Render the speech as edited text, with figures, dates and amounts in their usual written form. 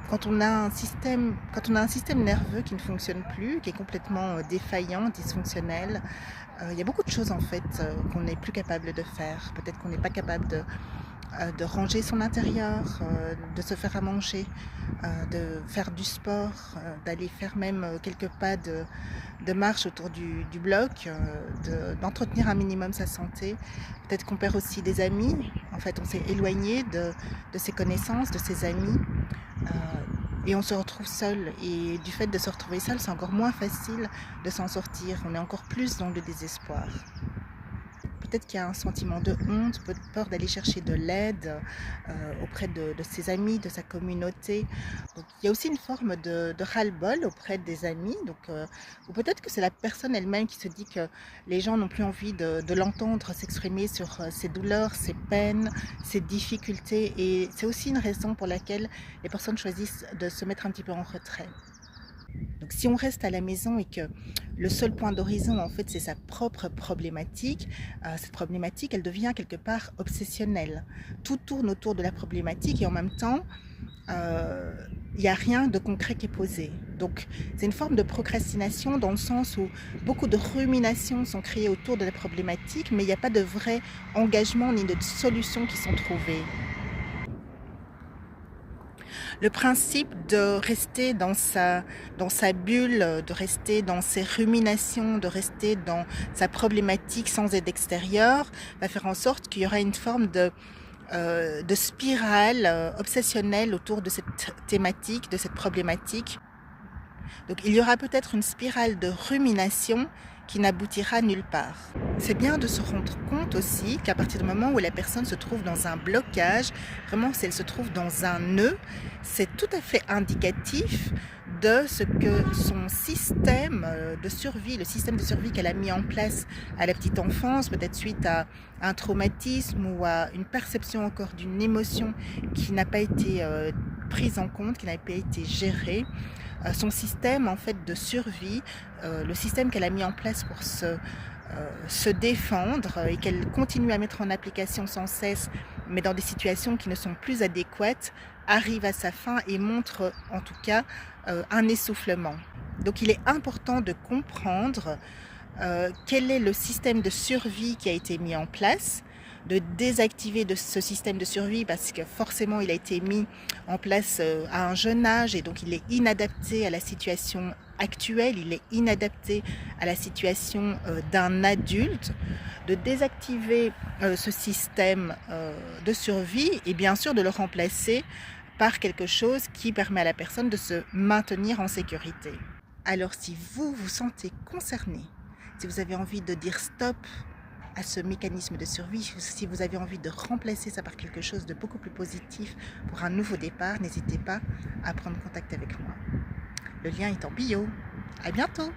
Quand on a un système nerveux qui ne fonctionne plus, qui est complètement défaillant, dysfonctionnel, il y a beaucoup de choses en fait qu'on n'est plus capable de faire. Peut-être qu'on n'est pas capable de ranger son intérieur, de se faire à manger, de faire du sport, d'aller faire même quelques pas de marche autour du bloc, d'entretenir un minimum sa santé. Peut-être qu'on perd aussi des amis. En fait, on s'est éloigné de ses connaissances, de ses amis. Et on se retrouve seul. Et du fait de se retrouver seul, c'est encore moins facile de s'en sortir. On est encore plus dans le désespoir. Peut-être qu'il y a un sentiment de honte, peur d'aller chercher de l'aide auprès de ses amis, de sa communauté. Donc, il y a aussi une forme de ras-le-bol auprès des amis. Ou peut-être que c'est la personne elle-même qui se dit que les gens n'ont plus envie de l'entendre s'exprimer sur ses douleurs, ses peines, ses difficultés. Et c'est aussi une raison pour laquelle les personnes choisissent de se mettre un petit peu en retrait. Donc si on reste à la maison et que le seul point d'horizon en fait c'est sa propre problématique, cette problématique elle devient quelque part obsessionnelle. Tout tourne autour de la problématique et en même temps il n'y a rien de concret qui est posé. Donc c'est une forme de procrastination dans le sens où beaucoup de ruminations sont créées autour de la problématique mais il n'y a pas de vrai engagement ni de solutions qui sont trouvées. Le principe de rester dans sa bulle, de rester dans ses ruminations, de rester dans sa problématique sans aide extérieure, va faire en sorte qu'il y aura une forme de spirale obsessionnelle autour de cette thématique, de cette problématique. Donc il y aura peut-être une spirale de rumination qui n'aboutira nulle part. C'est bien de se rendre compte aussi qu'à partir du moment où la personne se trouve dans un blocage, vraiment si elle se trouve dans un nœud, c'est tout à fait indicatif de ce que son système de survie, le système de survie qu'elle a mis en place à la petite enfance, peut-être suite à un traumatisme ou à une perception encore d'une émotion qui n'a pas été prise en compte, qui n'a pas été gérée, son système en fait de survie, le système qu'elle a mis en place pour se défendre et qu'elle continue à mettre en application sans cesse, mais dans des situations qui ne sont plus adéquates, arrive à sa fin et montre en tout cas un essoufflement. Donc il est important de comprendre quel est le système de survie qui a été mis en place, de désactiver de ce système de survie parce que forcément il a été mis en place à un jeune âge et donc il est inadapté à la situation actuelle, il est inadapté à la situation d'un adulte, de désactiver ce système de survie et bien sûr de le remplacer par quelque chose qui permet à la personne de se maintenir en sécurité. Alors si vous vous sentez concerné, si vous avez envie de dire stop à ce mécanisme de survie, si vous avez envie de remplacer ça par quelque chose de beaucoup plus positif pour un nouveau départ, n'hésitez pas à prendre contact avec moi. Le lien est en bio. À bientôt!